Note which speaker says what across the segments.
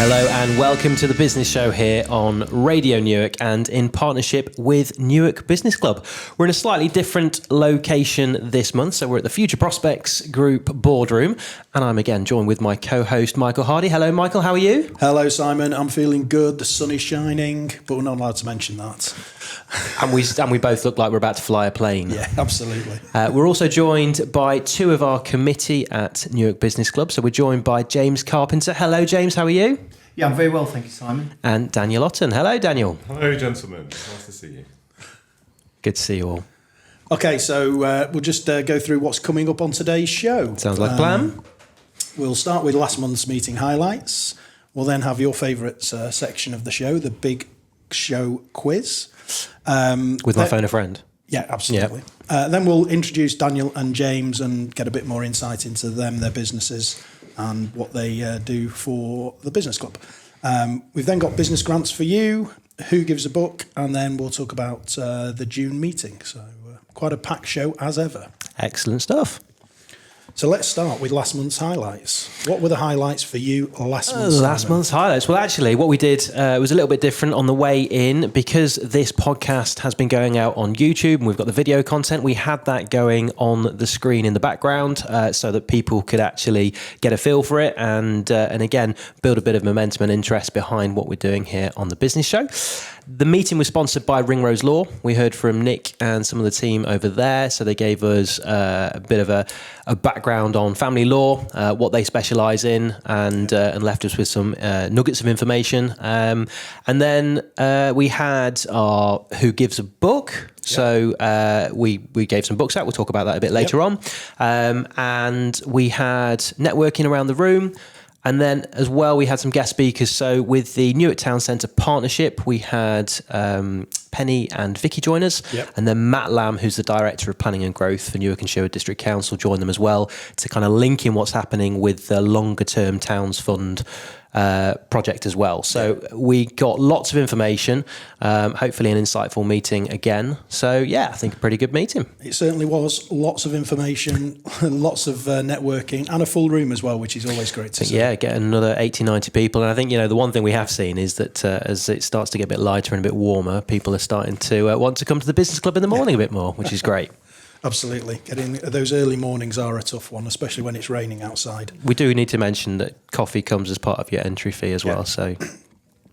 Speaker 1: Hello and welcome to the Business Show here on Radio Newark and in partnership with Newark Business Club. We're in a slightly different location this month, so we're at the Future Prospects Group boardroom, and I'm again joined with my co-host Michael Hardy. Hello Michael, how are you?
Speaker 2: Hello Simon, I'm feeling good, the sun is shining, but we're not allowed to mention that.
Speaker 1: And we both look like we're about to fly a plane.
Speaker 2: Yeah, absolutely.
Speaker 1: We're also joined by two of our committee at Newark Business Club. So we're joined by James Carpenter. Hello James, how are you?
Speaker 3: Yeah, I'm very well, thank you, Simon.
Speaker 1: And Daniel Otten. Hello Daniel.
Speaker 4: Hello gentlemen, nice to see you.
Speaker 1: Good to see you all.
Speaker 2: Okay, so we'll just go through what's coming up on today's show.
Speaker 1: Sounds like a plan.
Speaker 2: We'll start with last month's meeting highlights. We'll then have your favourite section of the show, the Big Show Quiz.
Speaker 1: With my phone a friend.
Speaker 2: Yeah, absolutely. Yep. Then we'll introduce Daniel and James and get a bit more insight into them, their businesses, and what they do for the business club. We've then got business grants for you, who gives a book, and then we'll talk about the June meeting. So quite a packed show as ever.
Speaker 1: Excellent stuff.
Speaker 2: So let's start with last month's highlights. What were the highlights for you last month?
Speaker 1: Last month's highlights. Well, actually, what we did was a little bit different on the way in because this podcast has been going out on YouTube and we've got the video content. We had that going on the screen in the background so that people could actually get a feel for it and again, build a bit of momentum and interest behind what we're doing here on the business show. The meeting was sponsored by Ringrose Law. We heard from Nick and some of the team over there. So they gave us a bit of a background on family law, what they specialise in, and left us with some nuggets of information. And then we had our Who Gives a Book. So we gave some books out. We'll talk about that a bit later on. And we had networking around the room. And then as well, we had some guest speakers. So with the Newark Town Centre partnership, we had Penny and Vicky join us. Yep. And then Matt Lamb, who's the Director of Planning and Growth for Newark and Sherwood District Council, joined them as well to kind of link in what's happening with the longer term Towns Fund project as well. So we got lots of information, hopefully an insightful meeting again. So yeah, I think a pretty good meeting.
Speaker 2: It certainly was. Lots of information, lots of networking and a full room as well, which is always great to see.
Speaker 1: Yeah, get another 80, 90 people. And I think, the one thing we have seen is that as it starts to get a bit lighter and a bit warmer, people are starting to want to come to the business club in the morning a bit more, which is great.
Speaker 2: Absolutely. Getting those early mornings are a tough one, especially when it's raining outside.
Speaker 1: We do need to mention that coffee comes as part of your entry fee as well, so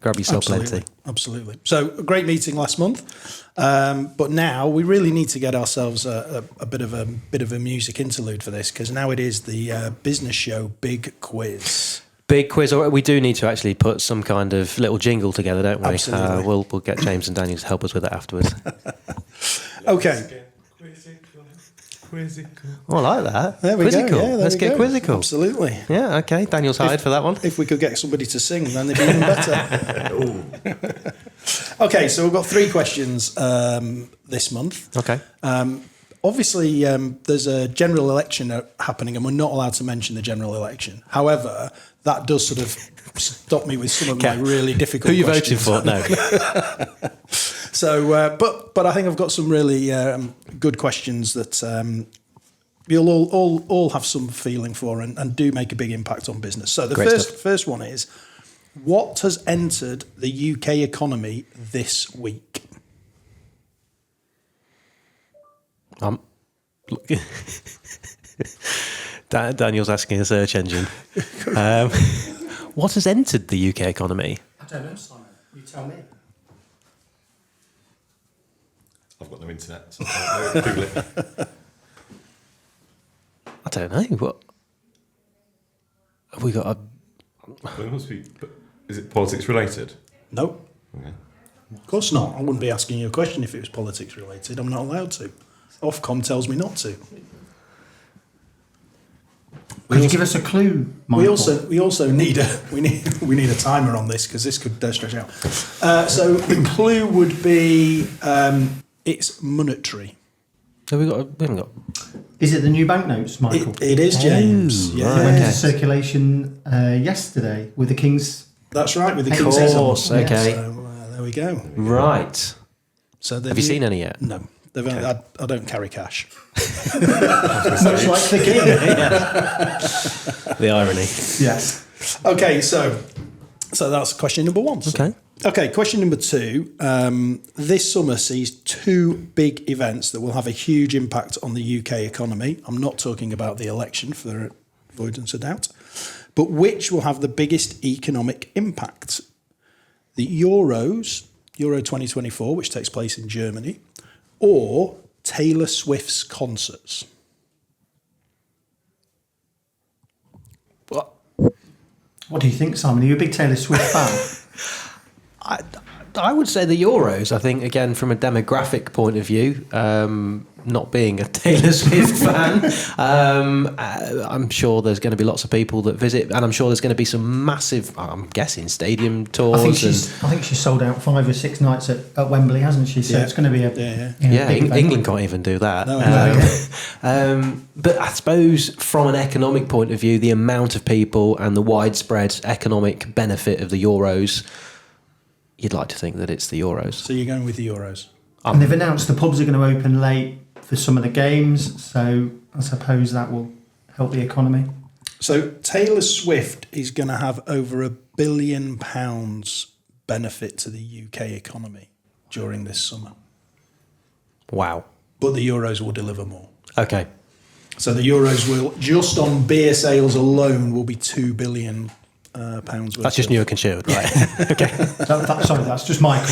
Speaker 1: grab yourself plenty.
Speaker 2: Absolutely. So a great meeting last month, but now we really need to get ourselves a bit of a music interlude for this, because now it is the business show Big Quiz.
Speaker 1: Big quiz. We do need to actually put some kind of little jingle together, don't we?
Speaker 2: Absolutely.
Speaker 1: We'll get James and Daniel to help us with it afterwards.
Speaker 2: Okay.
Speaker 4: Quizzical.
Speaker 1: Oh, I like that.
Speaker 2: There we
Speaker 1: quizzical.
Speaker 2: go. Yeah,
Speaker 1: Let's get quizzical.
Speaker 2: Absolutely.
Speaker 1: Yeah, okay. Daniel's hired for that one.
Speaker 2: If we could get somebody to sing, then they'd be even better. Okay, so we've got 3 questions this month.
Speaker 1: Okay.
Speaker 2: Obviously, there's a general election happening, and we're not allowed to mention the general election. However, that does sort of stop me with some of my really difficult questions.
Speaker 1: Who are you voting for? No.
Speaker 2: So, but I think I've got some really good questions that you'll all have some feeling for and do make a big impact on business. So the first one is, what has entered the UK economy this week?
Speaker 1: Daniel's asking a search engine. What has entered the UK economy?
Speaker 3: I don't know, Simon. You tell me.
Speaker 4: I've got no internet, so I can't Google it.
Speaker 1: I don't know. What have we got?
Speaker 4: Well, it must be. Is it politics related?
Speaker 2: No.
Speaker 4: Okay.
Speaker 2: Of course not. I wouldn't be asking you a question if it was politics related. I'm not allowed to. Ofcom tells me not to.
Speaker 3: Could you give us a clue, Michael?
Speaker 2: We also need a timer on this, because this could stretch out. So the clue would be it's monetary.
Speaker 1: We haven't got.
Speaker 3: Is it the new banknotes, Michael?
Speaker 2: It is, James.
Speaker 1: Oh,
Speaker 2: yeah.
Speaker 1: right.
Speaker 3: Went
Speaker 1: Okay.
Speaker 3: into circulation yesterday with the King's.
Speaker 2: That's right, with the
Speaker 3: Of
Speaker 2: King's
Speaker 1: course,
Speaker 2: Ism.
Speaker 1: okay.
Speaker 2: So there we go.
Speaker 1: Right.
Speaker 2: So
Speaker 1: Have you seen any yet?
Speaker 2: No. I don't carry cash.
Speaker 3: Much like the King.
Speaker 1: The irony.
Speaker 3: Yes.
Speaker 2: Okay, so So that's question number one.
Speaker 1: Okay.
Speaker 2: Okay, question number two. This summer sees two big events that will have a huge impact on the UK economy. I'm not talking about the election for avoidance of doubt, but which will have the biggest economic impact? The Euros, Euro 2024, which takes place in Germany, or Taylor Swift's concerts?
Speaker 3: What do you think, Simon? Are you a big Taylor Swift fan?
Speaker 1: I would say the Euros. I think, again, from a demographic point of view, not being a Taylor Swift fan, I'm sure there's going to be lots of people that visit, and I'm sure there's going to be some massive, I'm guessing, stadium tours.
Speaker 3: I think she's sold out 5 or 6 nights at Wembley, hasn't she? So it's going to be a big event.
Speaker 1: England can't even do that.
Speaker 2: No,
Speaker 1: but I suppose from an economic point of view, the amount of people and the widespread economic benefit of the Euros, you'd like to think that it's the Euros.
Speaker 2: So you're going with the Euros?
Speaker 3: And they've announced the pubs are going to open late for some of the games, so I suppose that will help the economy.
Speaker 2: So Taylor Swift is going to have over £1 billion benefit to the UK economy during this summer.
Speaker 1: Wow.
Speaker 2: But the Euros will deliver more.
Speaker 1: Okay.
Speaker 2: So the Euros will, just on beer sales alone, will be £2 billion worth.
Speaker 1: That's just Newark and Sherwood, right? Okay.
Speaker 3: Sorry, that's just Michael.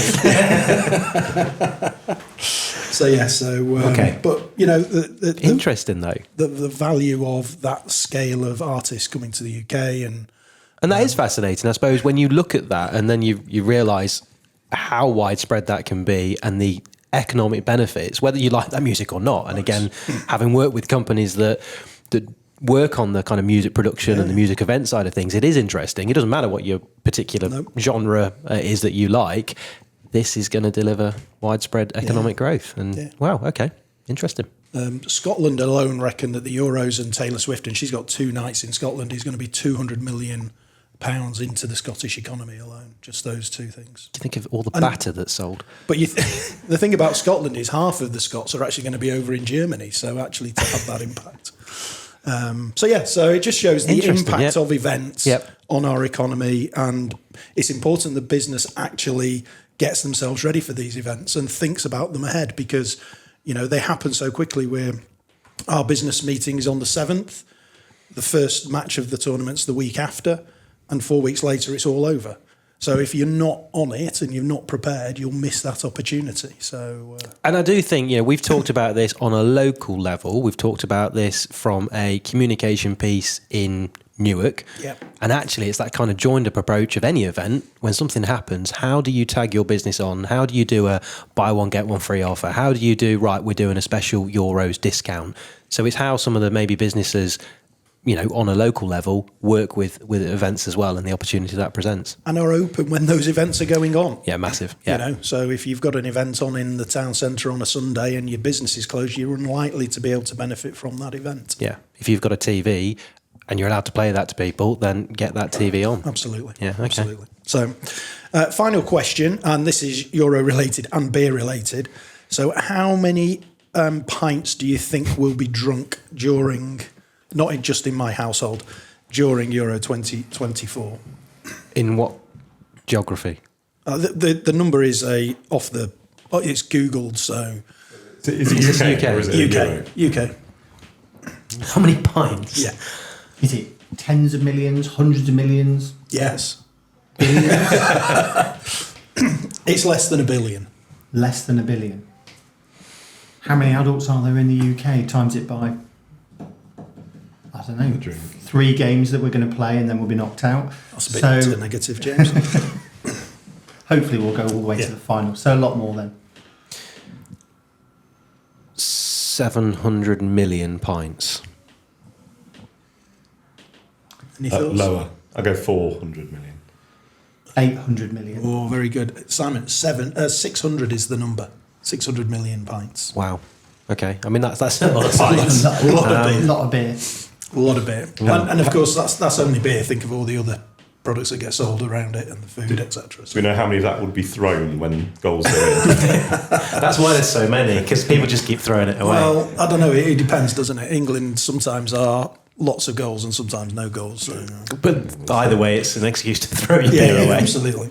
Speaker 2: So yeah,
Speaker 1: okay.
Speaker 2: But you know, the
Speaker 1: interesting though.
Speaker 2: The value of that scale of artists coming to the UK
Speaker 1: and that is fascinating, I suppose, when you look at that and then you realise how widespread that can be and the economic benefits, whether you like that music or not. And again, having worked with companies that work on the kind of music production and the music event side of things, it is interesting. It doesn't matter what your particular genre is that you like. This is going to deliver widespread economic growth. And wow, okay, interesting.
Speaker 2: Scotland alone reckon that the Euros and Taylor Swift, and she's got 2 nights in Scotland, is going to be £200 million into the Scottish economy alone. Just those 2 things.
Speaker 1: Do you think of all the batter that's sold?
Speaker 2: But the thing about Scotland is half of the Scots are actually going to be over in Germany. So actually to have that impact. So it just shows the impact of events on our economy, and it's important that business actually gets themselves ready for these events and thinks about them ahead, because you know they happen so quickly. Where our business meeting is on the 7th, the first match of the tournament's the week after, and 4 weeks later it's all over. So if you're not on it and you're not prepared, you'll miss that opportunity. So,
Speaker 1: and I do think, you know, we've talked about this on a local level. We've talked about this from a communication piece in Newark.
Speaker 2: Yep.
Speaker 1: And actually, it's that kind of joined up approach of any event. When something happens, how do you tag your business on? How do you do a buy one, get one free offer? How do you do, right, we're doing a special Euros discount? So it's how some of the maybe businesses, you know, on a local level, work with events as well, and the opportunity that presents.
Speaker 2: And are open when those events are going on.
Speaker 1: Yeah, massive. Yeah.
Speaker 2: You know, so if you've got an event on in the town centre on a Sunday and your business is closed, you're unlikely to be able to benefit from that event.
Speaker 1: Yeah. If you've got a TV and you're allowed to play that to people, then get that TV on.
Speaker 2: Absolutely.
Speaker 1: Yeah, okay.
Speaker 2: Absolutely. So, final question, and this is Euro related and beer related. So how many pints do you think will be drunk during... not just in my household, during Euro 2024.
Speaker 1: In what geography?
Speaker 2: The number is it's Googled, so...
Speaker 4: Is it UK?
Speaker 1: UK?
Speaker 4: Or is it Euro?
Speaker 2: UK.
Speaker 1: How many pints?
Speaker 2: Yeah.
Speaker 3: Is it tens of millions, hundreds of millions?
Speaker 2: Yes.
Speaker 3: Billions?
Speaker 2: It's less than 1 billion.
Speaker 3: Less than 1 billion. How many adults are there in the UK? Times it by, I don't know, 3 games that we're going to play and then we'll be knocked out.
Speaker 2: That's a bit too negative, James.
Speaker 3: Hopefully we'll go all the way to the final. So a lot more then.
Speaker 1: 700 million pints.
Speaker 2: Any thoughts?
Speaker 4: Lower. I'll go 400 million.
Speaker 3: 800 million.
Speaker 2: Oh, very good. Simon, 600 is the number. 600 million pints.
Speaker 1: Wow. Okay. I mean, that's a lot of pints.
Speaker 2: A lot of beer.
Speaker 3: A lot of beer.
Speaker 2: A lot of beer. And of course, that's only beer. Think of all the other products that get sold around it and the food, etc.
Speaker 4: Do we know how many of that would be thrown when goals go in?
Speaker 1: That's why there's so many, because people just keep throwing it away.
Speaker 2: Well, I don't know. It depends, doesn't it? England sometimes are lots of goals and sometimes no goals. So.
Speaker 1: But either way, it's an excuse to throw your beer away.
Speaker 2: Absolutely.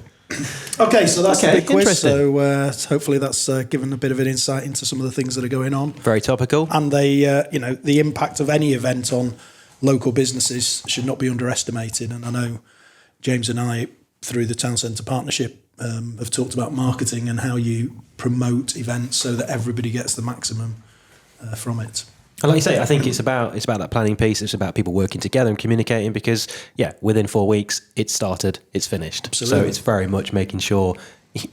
Speaker 2: Okay, so that's the big quiz.
Speaker 1: Interesting.
Speaker 2: So hopefully that's given a bit of an insight into some of the things that are going on.
Speaker 1: Very topical.
Speaker 2: And the impact of any event on local businesses should not be underestimated. And I know James and I, through the Town Centre Partnership, have talked about marketing and how you promote events so that everybody gets the maximum from it.
Speaker 1: And like you say, I think it's about that planning piece. It's about people working together and communicating because, within 4 weeks, it's started, it's finished.
Speaker 2: Absolutely.
Speaker 1: So it's very much making sure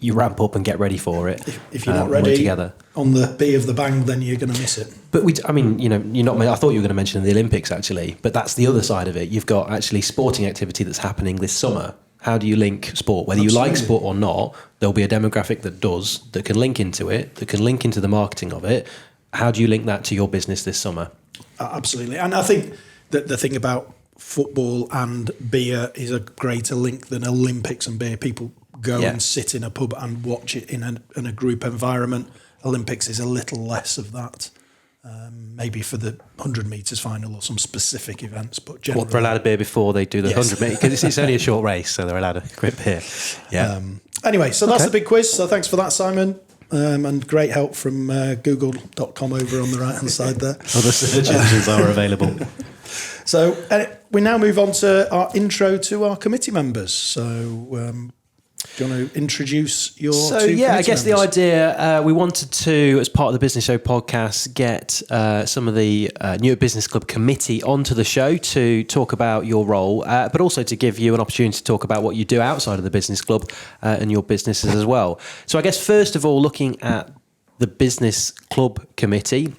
Speaker 1: you ramp up and get ready for it.
Speaker 2: If you're not ready
Speaker 1: together
Speaker 2: on the B of the bang, then you're going to miss it.
Speaker 1: But you're not. I thought you were going to mention the Olympics actually, but that's the other side of it. You've got actually sporting activity that's happening this summer. How do you link sport? Whether
Speaker 2: Absolutely.
Speaker 1: you like sport or not, there'll be a demographic that can link into it, that can link into the marketing of it. How do you link that to your business this summer?
Speaker 2: Absolutely. And I think that the thing about football and beer is a greater link than Olympics and beer. People go and sit in a pub and watch it in a group environment. Olympics is a little less of that. Maybe for the 100 metres final or some specific events, but generally...
Speaker 1: They're allowed a beer before they do the 100 metres, because it's only a short race, so they're allowed a quick beer. Yeah.
Speaker 2: Anyway, so that's the big quiz. So thanks for that, Simon. And great help from google.com over on the right-hand side there.
Speaker 1: Other search engines are available.
Speaker 2: So we now move on to our intro to our committee members. So do you want to introduce your two committee
Speaker 1: I guess
Speaker 2: members?
Speaker 1: the idea, we wanted to, as part of the Business Show podcast, get some of the Newark Business Club committee onto the show to talk about your role, but also to give you an opportunity to talk about what you do outside of the business club and your businesses as well. So I guess, first of all, looking at the Business Club Committee.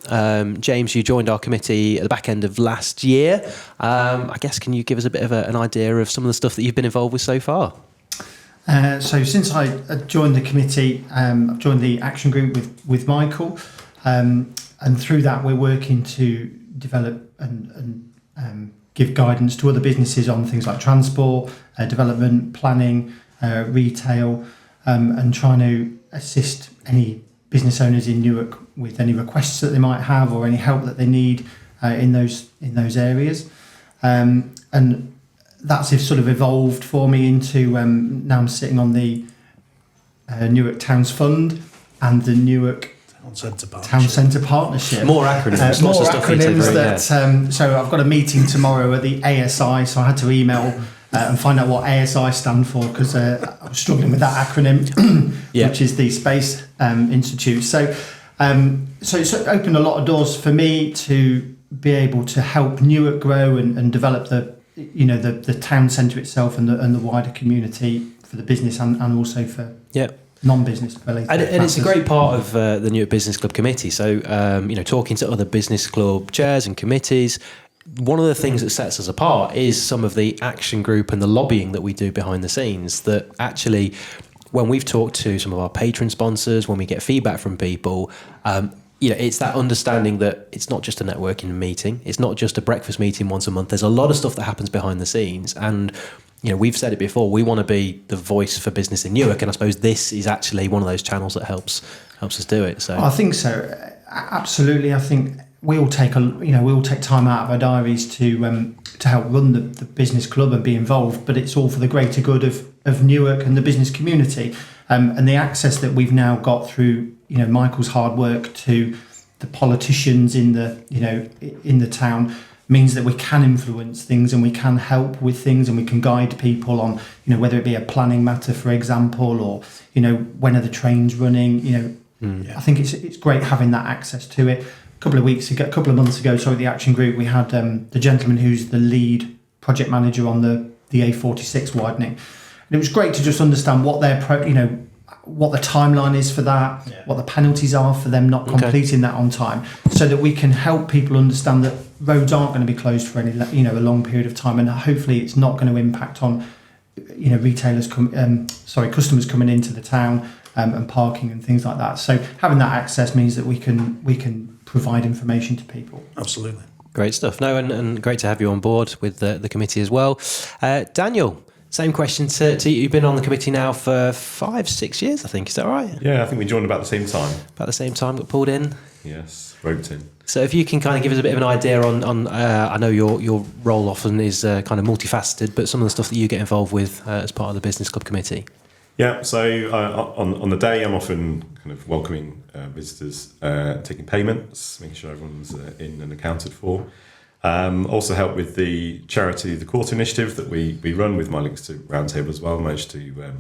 Speaker 1: James, you joined our committee at the back end of last year. I guess, can you give us a bit of an idea of some of the stuff that you've been involved with so far?
Speaker 3: So since I joined the committee, I've joined the action group with Michael, and through that we're working to develop and give guidance to other businesses on things like transport, development, planning, retail, and trying to assist any business owners in Newark with any requests that they might have or any help that they need in those areas, and that's sort of evolved for me into now I'm sitting on the Newark Towns Fund and the Newark Town Centre Partnership.
Speaker 1: More acronyms.
Speaker 3: More acronyms that. So I've got a meeting tomorrow at the ASI, so I had to email and find out what ASI stand for because I was struggling with that acronym, which is the Space Institute. So it's opened a lot of doors for me to be able to help Newark grow and develop the town centre itself and the wider community for the business and also for non-business related.
Speaker 1: And it's a great part of the Newark Business Club committee. So, talking to other business club chairs and committees, one of the things that sets us apart is some of the action group and the lobbying that we do behind the scenes that actually, when we've talked to some of our patron sponsors, when we get feedback from people, it's that understanding that it's not just a networking meeting. It's not just a breakfast meeting once a month. There's a lot of stuff that happens behind the scenes. And, we've said it before, we want to be the voice for business in Newark. And I suppose this is actually one of those channels that helps us do it. So I
Speaker 3: think so. Absolutely. I think we all take time out of our diaries to help run the business club and be involved, but it's all for the greater good of Newark and the business community. And the access that we've now got through Michael's hard work to the politicians in the town means that we can influence things and we can help with things and we can guide people on whether it be a planning matter, for example, or when are the trains running. I think it's great having that access to it. A couple of months ago, the action group, we had the gentleman who's the lead project manager on the A46 widening, and it was great to just understand what what the timeline is for that, what the penalties are for them not completing that on time, so that we can help people understand that roads aren't going to be closed for any a long period of time, and hopefully it's not going to impact on customers coming into the town and parking and things like that. So having that access means that we can provide information to people.
Speaker 2: Absolutely.
Speaker 1: Great stuff. No, and great to have you on board with the committee as well. Daniel, Same question to you. You've been on the committee now for 5-6 years, I think. Is that right?
Speaker 4: Yeah, I think we joined about the same time.
Speaker 1: About the same time, got pulled in.
Speaker 4: Yes, roped in.
Speaker 1: So if you can kind of give us a bit of an idea on I know your role often is kind of multifaceted, but some of the stuff that you get involved with as part of the Business Club committee.
Speaker 4: Yeah, so on the day, I'm often kind of welcoming visitors, taking payments, making sure everyone's in and accounted for. Also help with the charity, the Quarter initiative that we run with my links to Roundtable as well. Managed to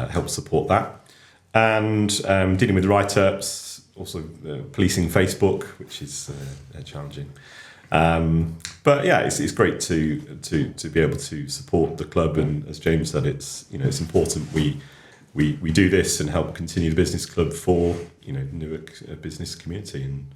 Speaker 4: help support that. And dealing with write-ups, also policing Facebook, which is challenging. But yeah, it's great to be able to support the club, and as James said, it's important we do this and help continue the business club for Newark business community, and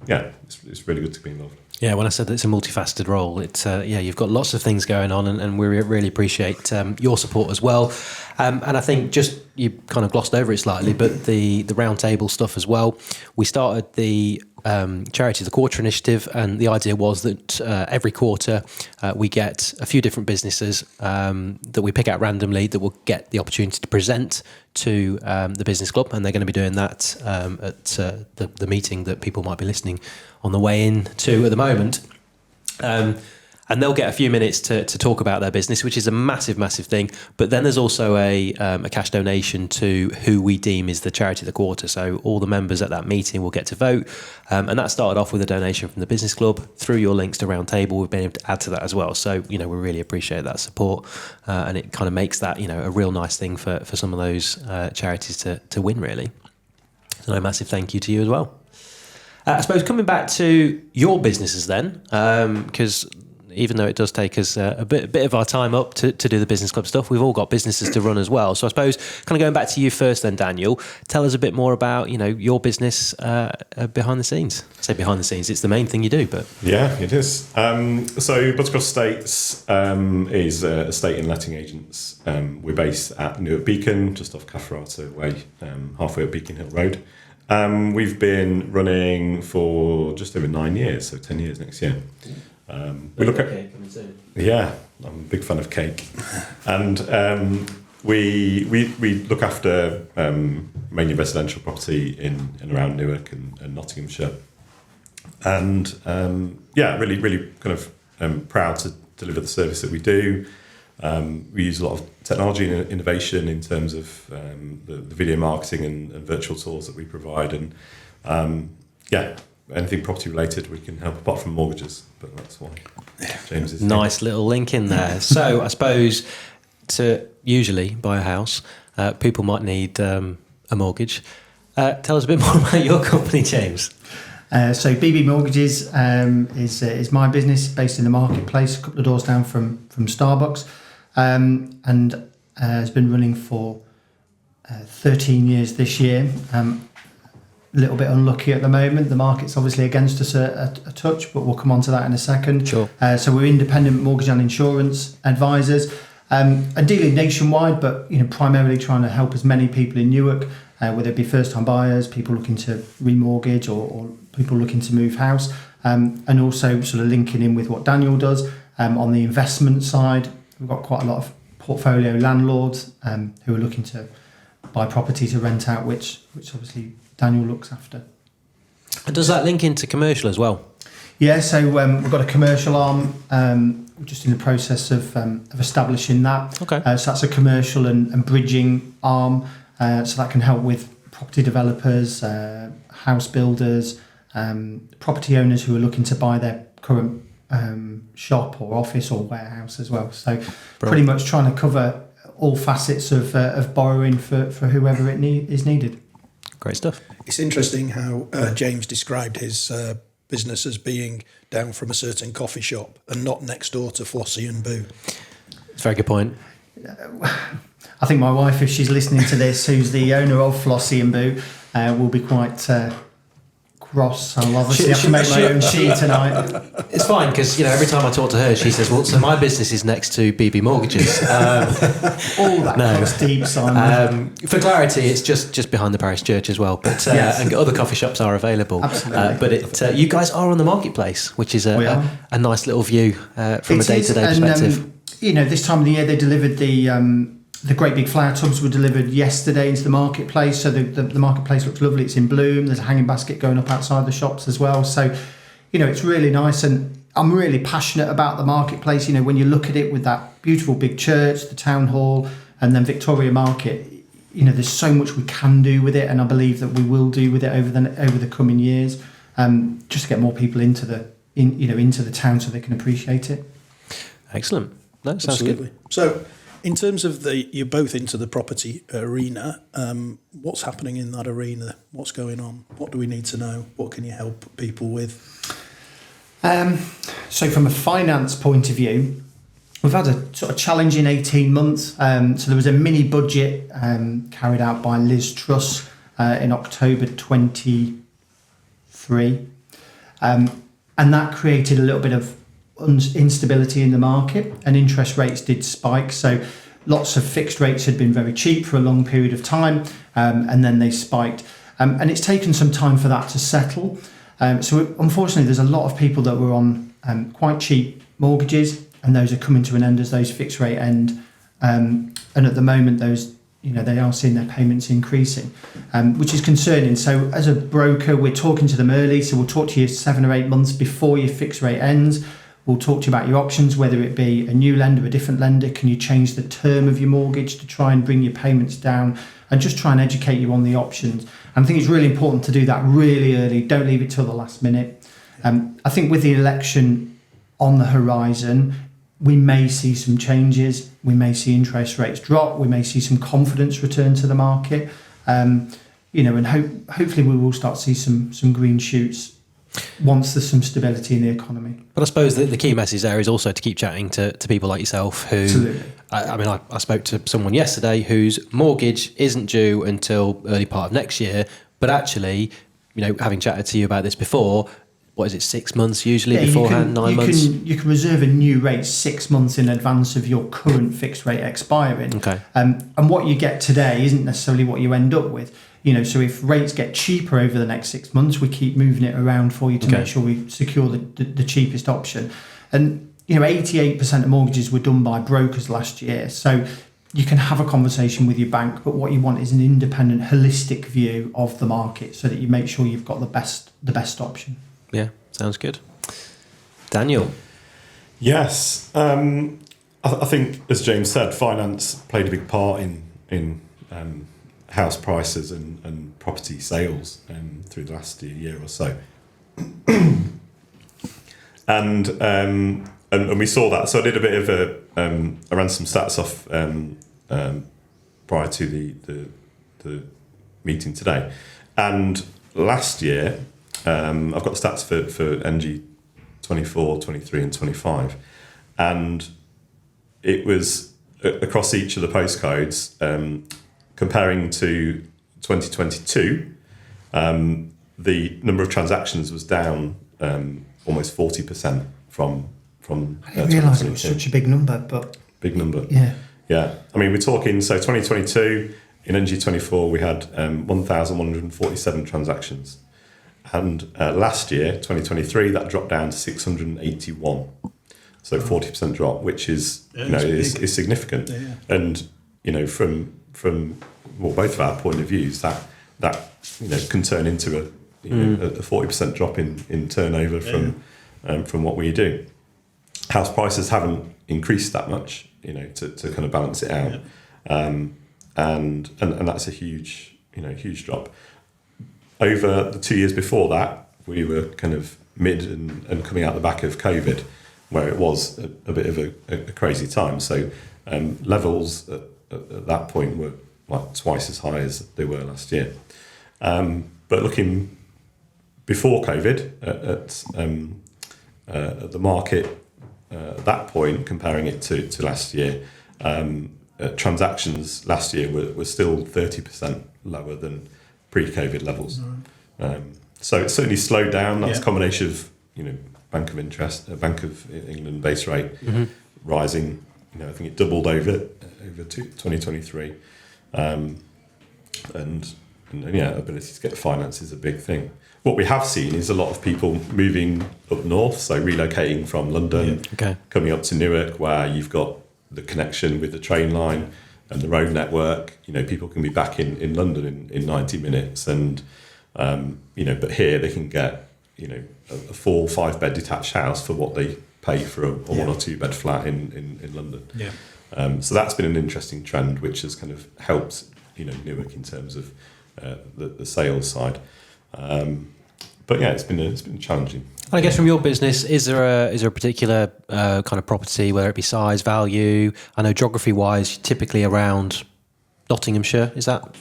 Speaker 4: it's really good to be involved.
Speaker 1: Yeah, when I said that it's a multifaceted role, it's you've got lots of things going on, and we really appreciate your support as well. And I think just you kind of glossed over it slightly, but the roundtable stuff as well. We started the charity, the Quarter initiative, and the idea was that every quarter we get a few different businesses that we pick out randomly that will get the opportunity to present to the business club, and they're going to be doing that at the meeting that people might be listening on the way in to at the moment. And they'll get a few minutes to talk about their business, which is a massive thing. But then there's also a cash donation to who we deem is the charity of the quarter. So all the members at that meeting will get to vote. And that started off with a donation from the business club. Through your links to Roundtable, we've been able to add to that as well. So, we really appreciate that support. And it kind of makes that, a real nice thing for some of those charities to win, really. So a massive thank you to you as well. I suppose coming back to your businesses then, because even though it does take us a bit of our time up to do the business club stuff, we've all got businesses to run as well. So I suppose kind of going back to you first then, Daniel, tell us a bit more about, your business behind the scenes. I say behind the scenes, it's the main thing you do, but... Yeah,
Speaker 4: it is. So Buttercross Estates is a estate and letting agents. We're based at Newark Beacon, just off Cafarata Way, halfway up Beacon Hill Road. We've been running for just over 9 years, so 10 years next year. We look at cake coming soon. Yeah, I'm a big fan of cake, and we look after mainly residential property in and around Newark and Nottinghamshire, and really kind of proud to deliver the service that we do. We use a lot of technology and innovation in terms of the video marketing and virtual tours that we provide, and anything property related we can help, apart from mortgages, but that's why James is
Speaker 1: nice little link in there. So I suppose to usually buy a house, people might need a mortgage. Tell us a bit more about your company, James.
Speaker 3: So BB Mortgages is my business based in the marketplace, a couple of doors down from Starbucks, and has been running for 13 years this year. A little bit unlucky at the moment. The market's obviously against us a touch, but we'll come on to that in a second.
Speaker 1: Sure.
Speaker 3: So we're independent mortgage and insurance advisors, and dealing nationwide, but primarily trying to help as many people in Newark, whether it be first-time buyers, people looking to remortgage, or people looking to move house, and also sort of linking in with what Daniel does on the investment side. We've got quite a lot of portfolio landlords who are looking to buy property to rent out, which obviously Daniel looks after.
Speaker 1: And does that link into commercial as well?
Speaker 3: Yeah, so we've got a commercial arm. We're just in the process of establishing that.
Speaker 1: Okay.
Speaker 3: So that's a commercial and bridging arm. So that can help with property developers, house builders, property owners who are looking to buy their current shop or office or warehouse as well. So pretty much trying to cover all facets of borrowing for whoever is needed.
Speaker 1: Great stuff.
Speaker 2: It's interesting how James described his business as being down from a certain coffee shop and not next door to Flossie and Boo.
Speaker 1: It's a very good point.
Speaker 3: I think my wife, if she's listening to this, who's the owner of Flossie and Boo, will be quite cross. I'll obviously have to make my own tea tonight.
Speaker 1: It's fine, because every time I talk to her, she says, "Well, so my business is next to BB Mortgages."
Speaker 3: All that goes deep, Simon.
Speaker 1: For clarity, it's just behind the parish church as well, but
Speaker 3: yes.
Speaker 1: And other coffee shops are available.
Speaker 3: Absolutely.
Speaker 1: But you guys are on the marketplace, which is a nice little view from a day-to-day perspective.
Speaker 3: this time of the year they delivered the great big flower tubs were delivered yesterday into the marketplace. So the marketplace looks lovely. It's in bloom. There's a hanging basket going up outside the shops as well. So, it's really nice. And I'm really passionate about the marketplace. When you look at it with that beautiful big church, the town hall, and then Victoria Market, there's so much we can do with it. And I believe that we will do with it over the coming years, just to get more people into the town so they can appreciate it.
Speaker 1: Excellent. That sounds
Speaker 2: Absolutely.
Speaker 1: good.
Speaker 2: So, in terms of you're both into the property arena. What's happening in that arena? What's going on? What do we need to know? What can you help people with?
Speaker 3: So, from a finance point of view, we've had a sort of challenging 18 months. So there was a mini budget carried out by Liz Truss in October 23. And that created a little bit of instability in the market, and interest rates did spike. So lots of fixed rates had been very cheap for a long period of time, and then they spiked. And it's taken some time for that to settle. So unfortunately, there's a lot of people that were on quite cheap mortgages, and those are coming to an end as those fixed rate end. And at the moment, those they are seeing their payments increasing, which is concerning. So as a broker, we're talking to them early. So we'll talk to you 7 or 8 months before your fixed rate ends. We'll talk to you about your options, whether it be a new lender, a different lender. Can you change the term of your mortgage to try and bring your payments down, and just try and educate you on the options. And I think it's really important to do that really early. Don't leave it till the last minute. I think with the election on the horizon, we may see some changes. We may see interest rates drop. We may see some confidence return to the market. And hopefully we will start to see some green shoots once there's some stability in the economy.
Speaker 1: But I suppose the key message there is also to keep chatting to people like yourself who...
Speaker 3: Absolutely.
Speaker 1: I spoke to someone yesterday whose mortgage isn't due until early part of next year, but actually, having chatted to you about this before, what is it, 6 months usually beforehand, 9 months?
Speaker 3: You can reserve a new rate 6 months in advance of your current fixed rate expiring.
Speaker 1: Okay.
Speaker 3: And what you get today isn't necessarily what you end up with. So if rates get cheaper over the next 6 months, we keep moving it around for you to make sure we secure the cheapest option. And 88% of mortgages were done by brokers last year. So you can have a conversation with your bank, but what you want is an independent, holistic view of the market so that you make sure you've got the best option.
Speaker 1: Yeah, sounds good. Daniel?
Speaker 4: Yes. I think, as James said, finance played a big part in house prices and property sales through the last year or so. And we saw that. So I did a bit of I ran some stats off prior to the meeting today. And last year, I've got the stats for NG 24, 23 and 25. And it was across each of the postcodes, comparing to 2022, the number of transactions was down almost 40% from
Speaker 3: I didn't realise it was such a big number, but...
Speaker 4: Big number.
Speaker 3: Yeah.
Speaker 4: Yeah. I mean, we're talking, so 2022, in NG24, we had 1,147 transactions. And last year, 2023, that dropped down to 681. So 40% drop, which is, is significant. Yeah. And, from both of our point of views, that can turn into a 40% drop in turnover from what we do. House prices haven't increased that much, to kind of balance it out, and that's a huge drop. Over the 2 years before that, we were kind of mid and coming out the back of COVID, where it was a bit of a crazy time. So levels at that point were like twice as high as they were last year. But looking before COVID at the market at that point, comparing it to last year, transactions last year were still 30% lower than pre-COVID levels. So it's certainly slowed down. That's a combination of Bank of England base rate rising. I think it doubled over 2023, and ability to get finance is a big thing. What we have seen is a lot of people moving up north, so relocating from London, coming up to Newark, where you've got the connection with the train line and the road network. People can be back in London in 90 minutes, and but here they can get a 4 or 5 bed detached house for what they pay for a 1 or 2 bed flat in London.
Speaker 2: Yeah.
Speaker 4: So that's been an interesting trend, which has kind of helped Newark in terms of the sales side. But yeah, it's been challenging.
Speaker 1: I guess from your business, is there a particular kind of property, whether it be size, value? I know geography-wise, typically around Nottinghamshire. Is that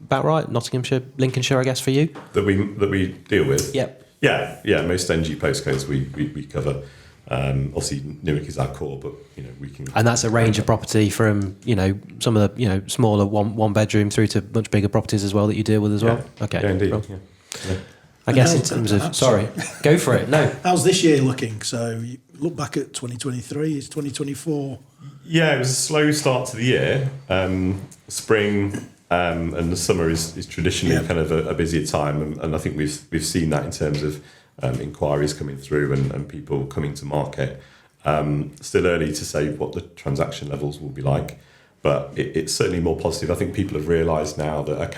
Speaker 1: about right? Nottinghamshire, Lincolnshire, I guess, for you?
Speaker 4: That we deal with.
Speaker 1: Yep.
Speaker 4: Yeah. Most NG postcodes we cover. Obviously, Newark is our core, but we can.
Speaker 1: And that's a range of property from some of the smaller one bedroom through to much bigger properties as well that you deal with as well. Okay.
Speaker 4: Yeah, indeed.
Speaker 1: Cool.
Speaker 4: Yeah.
Speaker 1: I guess in terms of sorry, go for it. No.
Speaker 2: How's this year looking? So you look back at 2023. Is 2024?
Speaker 4: Yeah, it was a slow start to the year. Spring and the summer is traditionally kind of a busier time, and I think we've seen that in terms of inquiries coming through and people coming to market. Still early to say what the transaction levels will be like, but it's certainly more positive. I think people have realised now that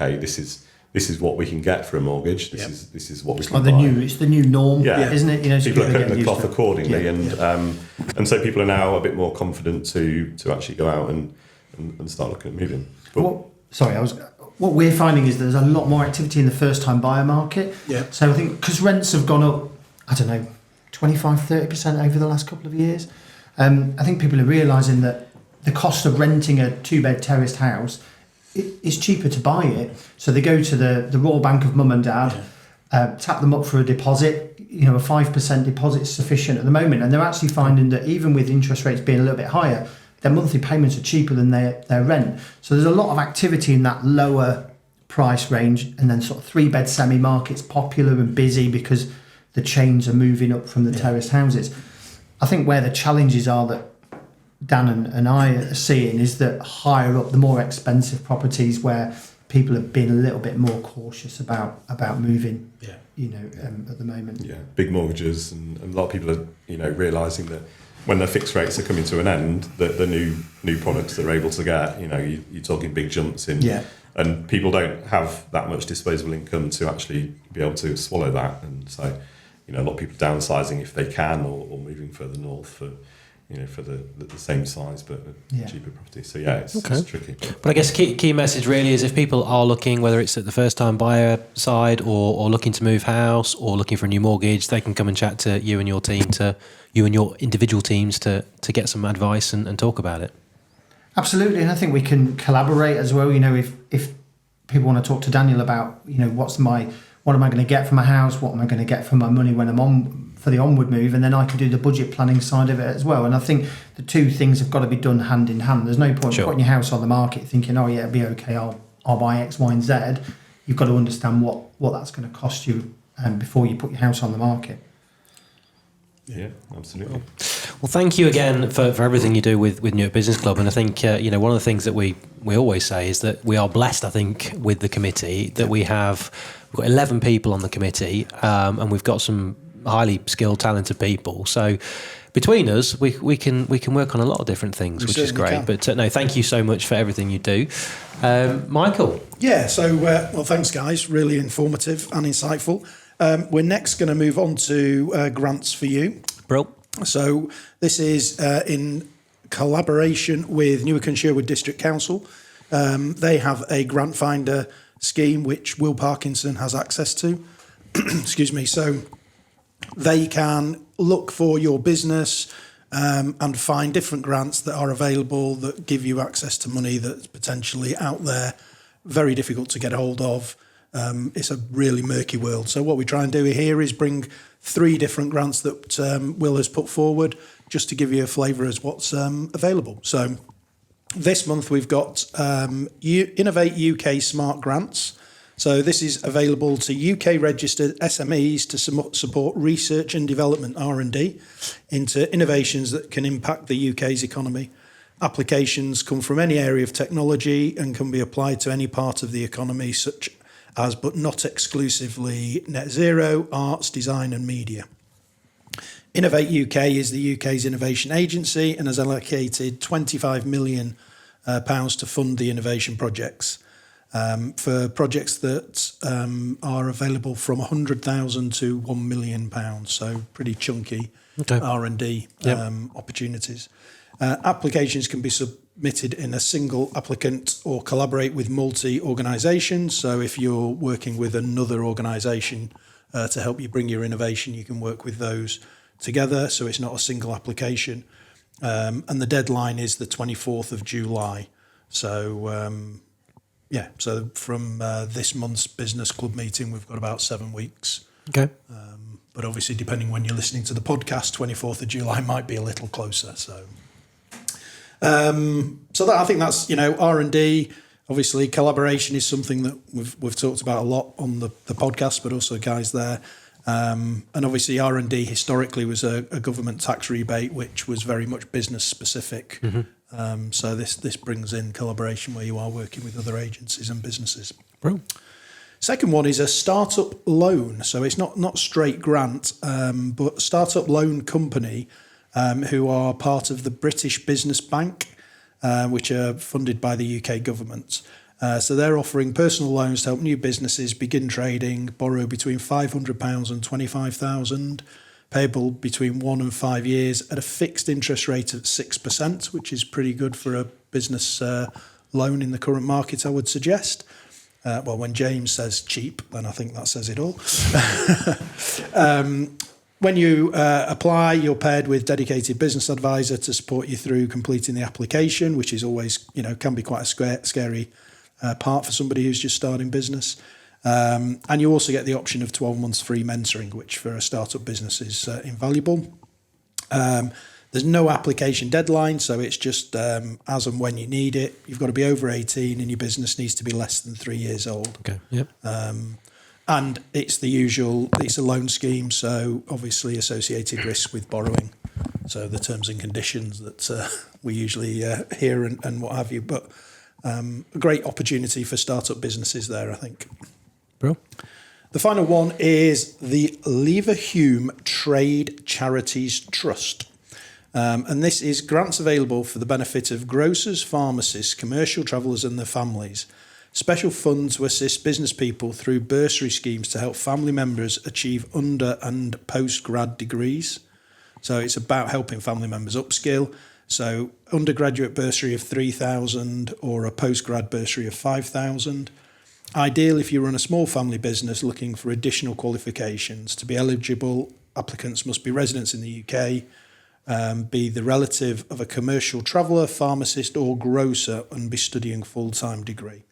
Speaker 4: this is what we can get for a mortgage. This is what we can buy.
Speaker 3: It's the new norm, isn't it?
Speaker 4: So people are cutting the cloth accordingly, and so people are now a bit more confident to actually go out and start looking at moving. But
Speaker 3: what we're finding is there's a lot more activity in the first-time buyer market.
Speaker 2: Yeah.
Speaker 3: So I think because rents have gone up, 25-30% over the last couple of years, I think people are realising that the cost of renting a 2-bed terraced house, it's cheaper to buy it. So they go to the Royal Bank of mum and dad, tap them up for a deposit. A 5% deposit is sufficient at the moment, and they're actually finding that even with interest rates being a little bit higher, their monthly payments are cheaper than their rent. So there's a lot of activity in that lower price range, and then sort of 3-bed semi market's popular and busy because the chains are moving up from the terraced houses. I think where the challenges are that Dan and I are seeing is that higher up, the more expensive properties where people have been a little bit more cautious about moving. At the moment. Yeah,
Speaker 4: big mortgages, and a lot of people are realising that when their fixed rates are coming to an end, that the new products they're able to get, you're talking big jumps in, and people don't have that much disposable income to actually be able to swallow that, and so a lot of people downsizing if they can, or moving further north for the same size but cheaper property. So it's tricky.
Speaker 1: But I guess key message really is if people are looking, whether it's at the first time buyer side or looking to move house or looking for a new mortgage, they can come and chat to you and your team, to you and your individual teams to get some advice and talk about it.
Speaker 3: Absolutely, and I think we can collaborate as well. If people want to talk to Daniel about what am I going to get for my house, what am I going to get for my money when I'm on for the onward move, and then I can do the budget planning side of it as well. And I think the two things have got to be done hand in hand. There's no point putting your house on the market thinking, it'll be okay, I'll buy X, Y, and Z. You've got to understand what that's going to cost you before you put your house on the market.
Speaker 4: Yeah, absolutely.
Speaker 1: Well, thank you again for everything you do with Newark Business Club. And I think, one of the things that we always say is that we are blessed, I think, with the committee, that we've got 11 people on the committee, and we've got some highly skilled, talented people. So between us, we can work on a lot of different things, which is great. But no, thank you so much for everything you do. Michael?
Speaker 2: Yeah, so, thanks, guys. Really informative and insightful. We're next going to move on to grants for you.
Speaker 1: Brilliant.
Speaker 2: So this is in collaboration with Newark and Sherwood District Council. They have a grant finder scheme which Will Parkinson has access to. Excuse me. So they can look for your business and find different grants that are available that give you access to money that's potentially out there, very difficult to get hold of. It's a really murky world. So what we try and do here is bring 3 different grants that Will has put forward, just to give you a flavour as what's available. So this month we've got Innovate UK Smart Grants. So this is available to UK registered SMEs to support research and development R&D into innovations that can impact the UK's economy. Applications come from any area of technology and can be applied to any part of the economy, such as, but not exclusively, net zero, arts, design and media. Innovate UK is the UK's innovation agency and has allocated £25 million to fund the innovation projects. For projects that are available from £100,000 to £1 million, so pretty chunky R&D opportunities. Applications can be submitted in a single applicant or collaborate with multi-organisations. So if you're working with another organisation to help you bring your innovation, you can work with those together. So it's not a single application. And the deadline is the 24th of July. So so from this month's business club meeting, we've got about 7 weeks.
Speaker 1: Okay.
Speaker 2: But obviously, depending when you're listening to the podcast, 24th of July might be a little closer. So that I think that's, R&D. Obviously, collaboration is something that we've talked about a lot on the podcast, but also guys there. And obviously, R&D historically was a government tax rebate, which was very much business specific. Mm-hmm. So this brings in collaboration where you are working with other agencies and businesses.
Speaker 1: Brilliant.
Speaker 2: Second one is a startup loan. So it's not straight grant, but startup loan company who are part of the British Business Bank, which are funded by the UK government. So they're offering personal loans to help new businesses begin trading, borrow between £500 and £25,000, payable between 1 and 5 years at a fixed interest rate of 6%, which is pretty good for a business loan in the current market, I would suggest. When James says cheap, then I think that says it all. When you apply, you're paired with dedicated business advisor to support you through completing the application, which is always, can be quite a scary part for somebody who's just starting business. And you also get the option of 12 months free mentoring, which for a startup business is invaluable. There's no application deadline, so it's just as and when you need it. You've got to be over 18 and your business needs to be less than 3 years old.
Speaker 1: Okay. Yep.
Speaker 2: And it's the usual, it's a loan scheme, so obviously associated risks with borrowing. So the terms and conditions that we usually hear and what have you. But a great opportunity for startup businesses there, I think.
Speaker 1: Bro.
Speaker 2: The final one is the Leverhulme Trade Charities Trust. And this is grants available for the benefit of grocers, pharmacists, commercial travellers and their families. Special funds to assist business people through bursary schemes to help family members achieve under and post-grad degrees. So it's about helping family members upskill. So undergraduate bursary of £3,000 or a post-grad bursary of £5,000. Ideal if you run a small family business looking for additional qualifications. To be eligible, applicants must be residents in the UK, be the relative of a commercial traveller, pharmacist or grocer and be studying full-time degree.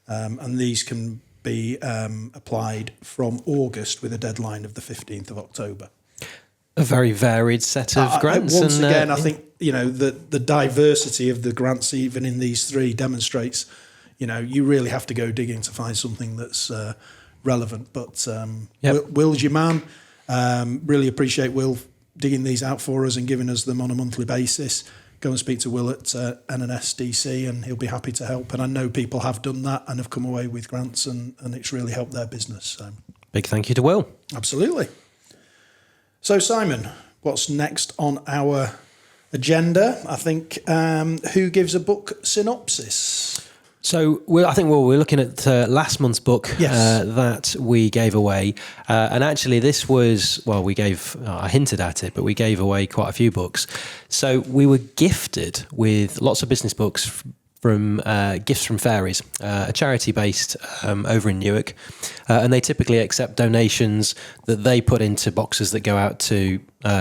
Speaker 2: And these can be applied from August with a deadline of the 15th of October.
Speaker 1: A very varied set of grants.
Speaker 2: Once again, I think, the diversity of the grants even in these three demonstrates, you really have to go digging to find something that's relevant. But Will's your man. Really appreciate Will digging these out for us and giving us them on a monthly basis. Go and speak to Will at NNSDC and he'll be happy to help. And I know people have done that and have come away with grants and it's really helped their business. So
Speaker 1: big thank you to Will.
Speaker 2: Absolutely. So Simon, what's next on our agenda? I think who gives a book synopsis?
Speaker 1: So I think we're looking at last month's book that we gave away. And actually this was, I hinted at it, but we gave away quite a few books. So we were gifted with lots of business books from Gifts from Fairies, a charity based over in Newark. And they typically accept donations that they put into boxes that go out to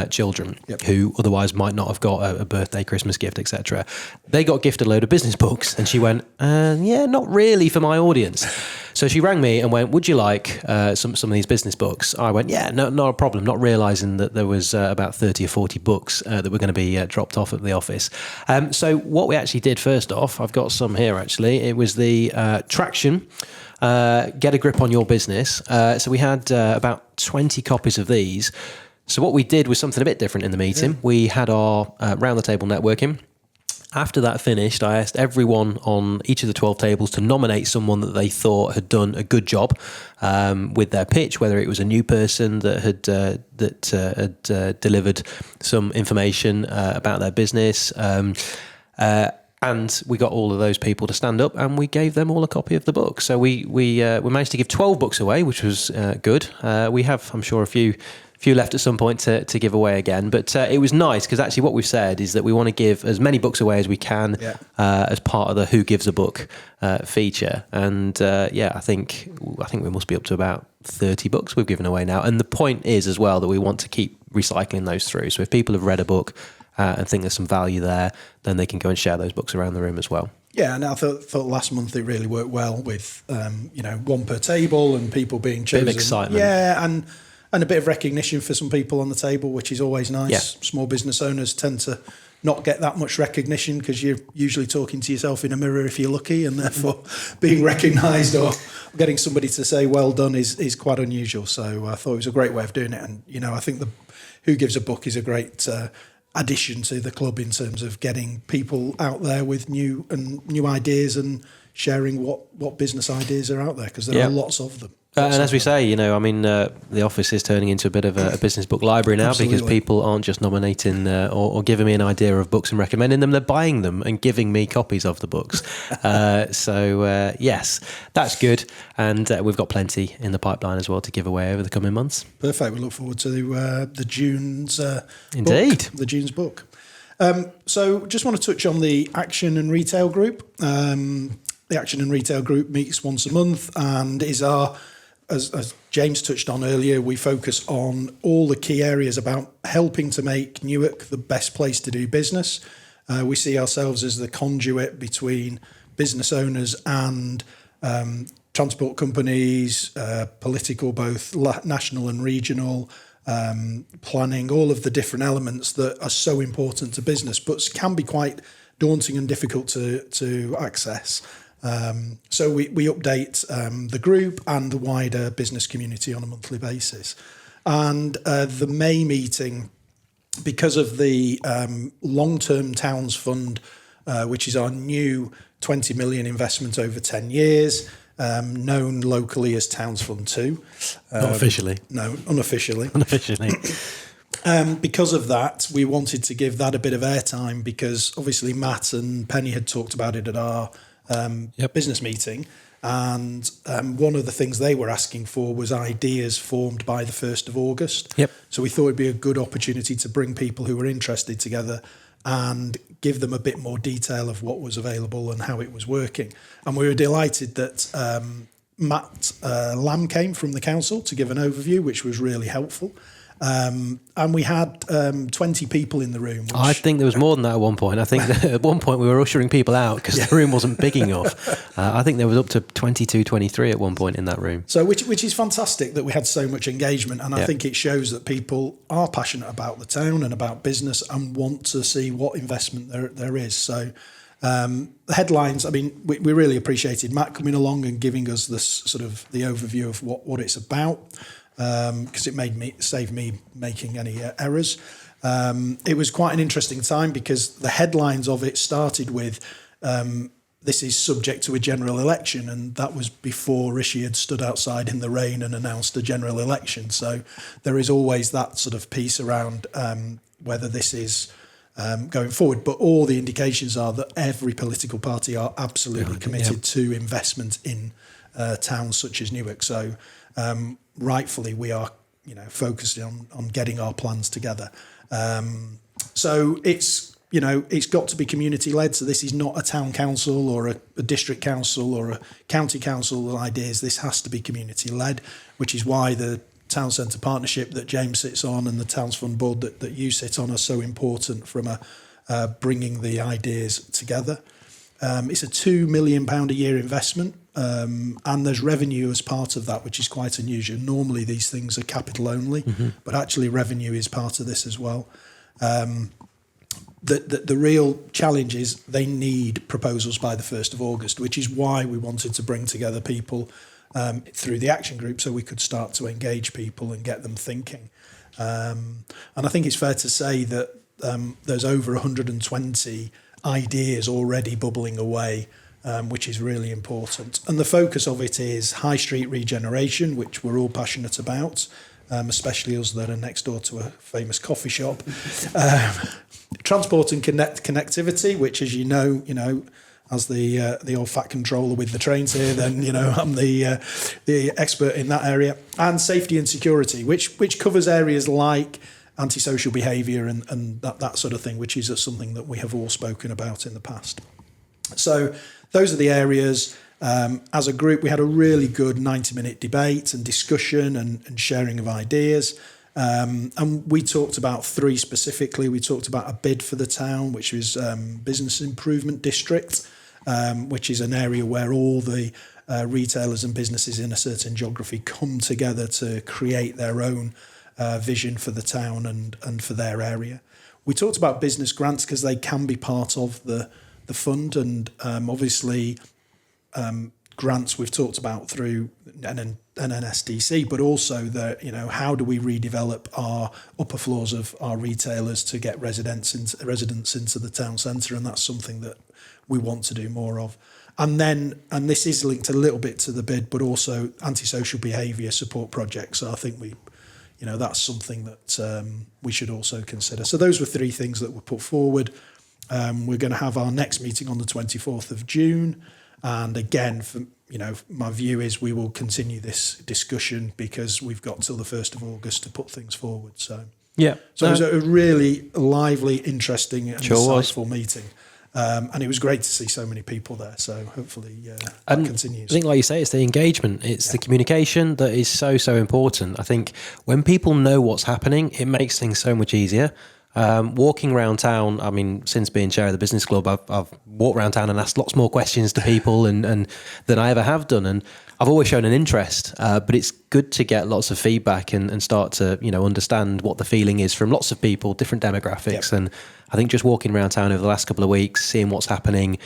Speaker 1: children who otherwise might not have got a birthday, Christmas gift, etc. They got gifted a load of business books and she went, not really for my audience. So she rang me and went, would you like some of these business books? I went, not a problem, not realising that there was about 30 or 40 books that were going to be dropped off at the office. So what we actually did first off, I've got some here actually, it was the Traction, Get a Grip on Your Business. So we had about 20 copies of these. So what we did was something a bit different in the meeting. We had our round the table networking After that finished, I asked everyone on each of the 12 tables to nominate someone that they thought had done a good job with their pitch, whether it was a new person that had delivered some information about their business. And we got all of those people to stand up, and we gave them all a copy of the book. So we managed to give 12 books away, which was good. We have, I'm sure, a few left at some point to give away again. But it was nice because actually what we've said is that we want to give as many books away as we can as part of the Who Gives a Book feature. And I think we must be up to about 30 books we've given away now. And the point is as well that we want to keep recycling those through. So if people have read a book and think there's some value there, then they can go and share those books around the room as well.
Speaker 2: Yeah, and I thought last month it really worked well with one per table and people being chosen.
Speaker 1: Bit of excitement.
Speaker 2: Yeah, and a bit of recognition for some people on the table, which is always nice. Yeah. Small business owners tend to not get that much recognition because you're usually talking to yourself in a mirror if you're lucky, and therefore being recognised or getting somebody to say well done is quite unusual. So I thought it was a great way of doing it. And, I think the Who Gives a Book is a great addition to the club in terms of getting people out there with new ideas and sharing what business ideas are out there, because there are lots of them.
Speaker 1: And as we say, the office is turning into a bit of a business book library now. Absolutely. Because people aren't just nominating or giving me an idea of books and recommending them, they're buying them and giving me copies of the books. Yes, that's good. And we've got plenty in the pipeline as well to give away over the coming months.
Speaker 2: Perfect. We look forward to the June's
Speaker 1: Indeed.
Speaker 2: book, the June's book. So just want to touch on the Action and Retail Group. The Action and Retail Group meets once a month and is our... As James touched on earlier, we focus on all the key areas about helping to make Newark the best place to do business. We see ourselves as the conduit between business owners and transport companies, political, both national and regional, planning, all of the different elements that are so important to business, but can be quite daunting and difficult to access. So we update the group and the wider business community on a monthly basis. And the May meeting, because of the long-term Towns Fund, which is our new 20 million investment over 10 years, known locally as Towns Fund 2.
Speaker 1: Not officially.
Speaker 2: No, unofficially.
Speaker 1: Unofficially.
Speaker 2: Because of that, we wanted to give that a bit of airtime because obviously Matt and Penny had talked about it at our business meeting, and one of the things they were asking for was ideas formed by the 1st of August. So we thought it'd be a good opportunity to bring people who were interested together and give them a bit more detail of what was available and how it was working. And we were delighted that Matt Lamb came from the council to give an overview, which was really helpful. And we had 20 people in the room.
Speaker 1: I think there was more than that at one point. I think that at one point we were ushering people out because the room wasn't big enough. I think there was up to 22, 23 at one point in that room.
Speaker 2: So which is fantastic that we had so much engagement. And I think it shows that people are passionate about the town and about business and want to see what investment there is. So the headlines, we really appreciated Matt coming along and giving us this sort of the overview of what it's about. Because it saved me making any errors. It was quite an interesting time because the headlines of it started with this is subject to a general election, and that was before Rishi had stood outside in the rain and announced a general election. So there is always that sort of piece around whether this is going forward. But all the indications are that every political party are absolutely committed to investment in towns such as Newark. So rightfully, we are, focusing on getting our plans together. So it's got to be community led. So this is not a town council or a district council or a county council ideas. This has to be community led, which is why the town centre partnership that James sits on and the Towns Fund board that you sit on are so important from bringing the ideas together. It's a £2 million a year investment. And there's revenue as part of that, which is quite unusual. Normally these things are capital only, but actually revenue is part of this as well. The real challenge is they need proposals by the 1st of August, which is why we wanted to bring together people through the action group so we could start to engage people and get them thinking. And I think it's fair to say that there's over 120 ideas already bubbling away, which is really important. And the focus of it is high street regeneration, which we're all passionate about, especially us that are next door to a famous coffee shop. Transport and connectivity, which, as you know, as the old fat controller with the trains here, then I'm the expert in that area. And safety and security, which covers areas like antisocial behaviour and that sort of thing, which is something that we have all spoken about in the past. So those are the areas. As a group, we had a really good 90-minute debate and discussion and sharing of ideas. And we talked about 3 specifically. We talked about a bid for the town, which is Business Improvement District, which is an area where all the retailers and businesses in a certain geography come together to create their own vision for the town and for their area. We talked about business grants because they can be part of the fund, and obviously grants we've talked about through NNSDC, but also how do we redevelop our upper floors of our retailers to get residents into the town centre, and that's something that we want to do more of. And this is linked a little bit to the bid, but also antisocial behaviour support projects. So I think that's something that we should also consider. So those were 3 things that were put forward. We're going to have our next meeting on the 24th of June. And again, my view is we will continue this discussion because we've got till the 1st of August to put things forward. So it was a really lively, interesting and insightful meeting. And it was great to see so many people there. So hopefully that continues.
Speaker 1: I think, like you say, it's the engagement, it's the communication that is so, so important. I think when people know what's happening, it makes things so much easier. Walking around town, I mean, since being chair of the business club, I've walked around town and asked lots more questions to people and than I ever have done. And I've always shown an interest, but it's good to get lots of feedback and start to, understand what the feeling is from lots of people, different demographics. Yep. And I think just walking around town over the last couple of weeks, seeing what's happening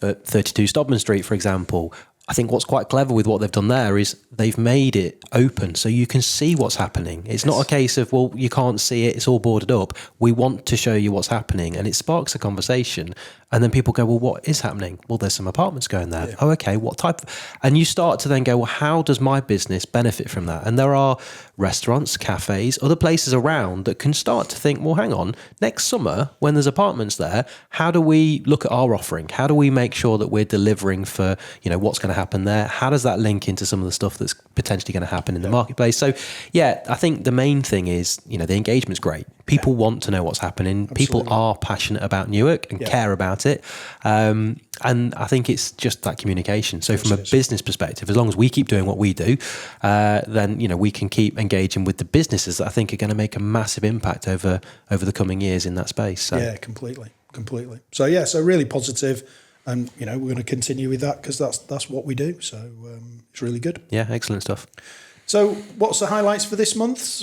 Speaker 1: at 32 Stodman Street, for example, I think what's quite clever with what they've done there is they've made it open so you can see what's happening. It's not a case of, well, you can't see it, it's all boarded up. We want to show you what's happening, and it sparks a conversation. And then people go, well, what is happening? Well, there's some apartments going there. Yeah. Oh, okay, what type? And you start to then go, well, how does my business benefit from that? And there are restaurants, cafes, other places around that can start to think, well, hang on, next summer when there's apartments there, how do we look at our offering? How do we make sure that we're delivering for, what's going to happen there? How does that link into some of the stuff that's potentially going to happen in the marketplace? So, I think the main thing is, the engagement's great. People want to know what's happening. Absolutely. People are passionate about Newark and care about it. And I think it's just that communication. So from a business perspective, as long as we keep doing what we do, then, we can keep engaging with the businesses that I think are going to make a massive impact over the coming years in that space. So.
Speaker 2: Yeah, completely. So, so really positive. And, we're going to continue with that because that's what we do. So it's really good.
Speaker 1: Yeah, excellent stuff.
Speaker 2: So what's the highlights for this month?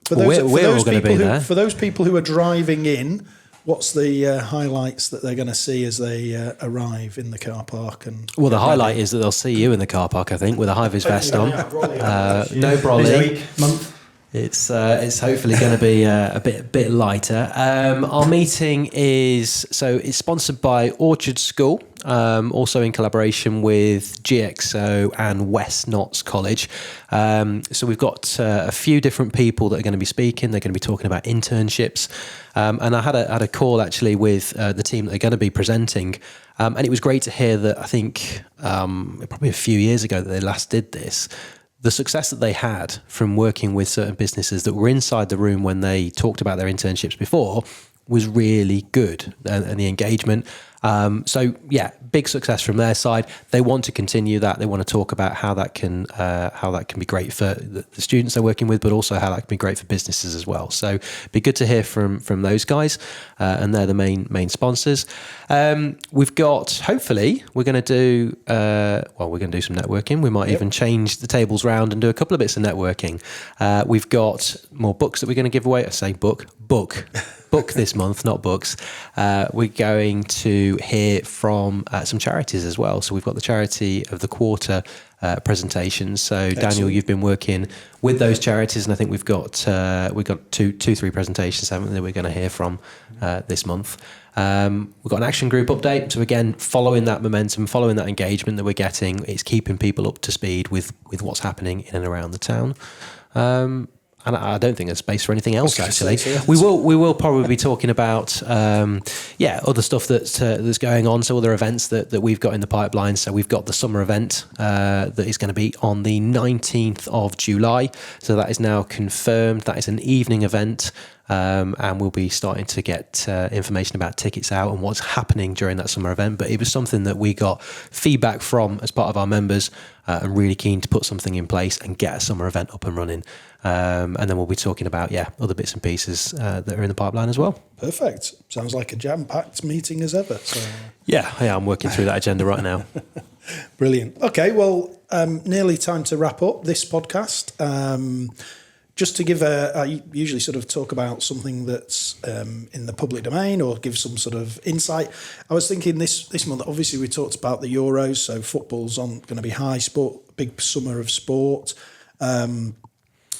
Speaker 2: For
Speaker 1: we're all going to be there.
Speaker 2: For those people who are driving in, what's the highlights that they're going to see as they arrive in the car park?
Speaker 1: The highlight is that they'll see you in the car park, I think, with a high-vis vest on. No brolly.
Speaker 3: Month.
Speaker 1: It's hopefully going to be a bit lighter. Our meeting it's sponsored by Orchard School, also in collaboration with GXO and West Notts College. So we've got a few different people that are going to be speaking. They're going to be talking about internships, and I had a call actually with the team that are going to be presenting. And it was great to hear that. I think probably a few years ago that they last did this. The success that they had from working with certain businesses that were inside the room when they talked about their internships before was really good, and the engagement. Big success from their side. They want to continue that. They want to talk about how that can be great for the students they're working with, but also how that can be great for businesses as well. So it'd be good to hear from those guys, and they're the main sponsors. We've got, hopefully, we're going to do some networking. We might even change the tables round and do a couple of bits of networking. We've got more books that we're going to give away. I say book this month, not books. We're going to hear from some charities as well. So we've got the charity of the quarter presentations. So excellent. Daniel, you've been working with those charities, and I think we've got 2-3 presentations, haven't we, that we're going to hear from this month. We've got an action group update. So again, following that momentum, following that engagement that we're getting, it's keeping people up to speed with what's happening in and around the town. And I don't think there's space for anything else. Actually, we will probably be talking about other stuff that's going on. So other events that we've got in the pipeline. So we've got the summer event that is going to be on the 19th of July. So that is now confirmed. That is an evening event. And we'll be starting to get information about tickets out and what's happening during that summer event. But it was something that we got feedback from as part of our members and really keen to put something in place and get a summer event up and running. And then we'll be talking about, other bits and pieces that are in the pipeline as well.
Speaker 2: Perfect. Sounds like a jam-packed meeting as ever. So.
Speaker 1: Yeah, I'm working through that agenda right now.
Speaker 2: Brilliant. Okay, well, nearly time to wrap up this podcast. Just to give I usually sort of talk about something that's in the public domain or give some sort of insight. I was thinking this month, obviously we talked about the Euros, so football's going to be high sport, big summer of sport.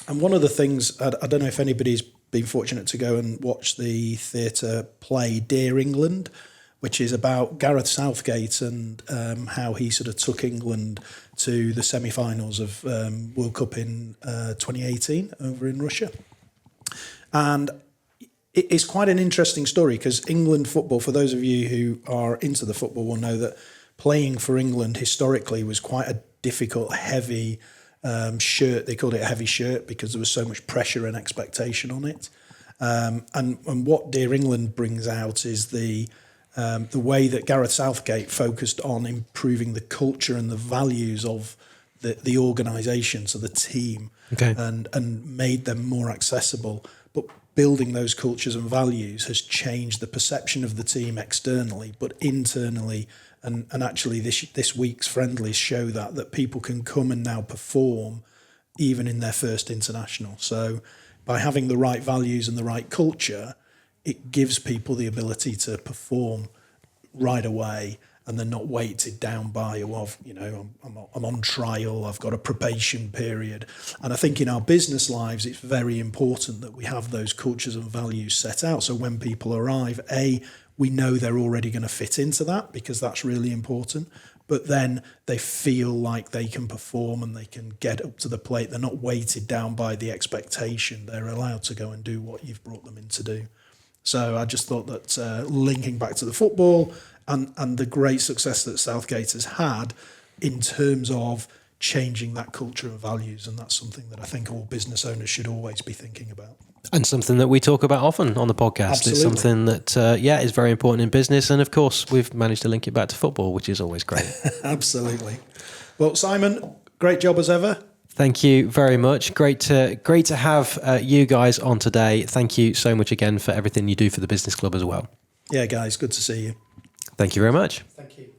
Speaker 2: And one of the things, I don't know if anybody's been fortunate to go and watch the theatre play Dear England, which is about Gareth Southgate and how he sort of took England to the semi-finals of World Cup in 2018 over in Russia. And it's quite an interesting story because England football, for those of you who are into the football, will know that playing for England historically was quite a difficult, heavy shirt. They called it a heavy shirt because there was so much pressure and expectation on it. And what Dear England brings out is the way that Gareth Southgate focused on improving the culture and the values of the organisation, so the team, and made them more accessible. But building those cultures and values has changed the perception of the team externally, but internally. And actually this week's friendlies show that people can come and now perform even in their first international. So by having the right values and the right culture, it gives people the ability to perform right away, and they're not weighted down by, I'm on trial, I've got a probation period. And I think in our business lives, it's very important that we have those cultures and values set out. So when people arrive, we know they're already going to fit into that because that's really important. But then they feel like they can perform and they can get up to the plate. They're not weighted down by the expectation. They're allowed to go and do what you've brought them in to do. So I just thought that linking back to the football and the great success that Southgate has had in terms of changing that culture and values, and that's something that I think all business owners should always be thinking about.
Speaker 1: And something that we talk about often on the podcast.
Speaker 2: Absolutely.
Speaker 1: It's something that, is very important in business. And of course, we've managed to link it back to football, which is always great.
Speaker 2: Absolutely. Well, Simon, great job as ever.
Speaker 1: Thank you very much. Great to have you guys on today. Thank you so much again for everything you do for the Business Club as well.
Speaker 2: Yeah, guys, good to see you.
Speaker 1: Thank you very much.
Speaker 3: Thank you.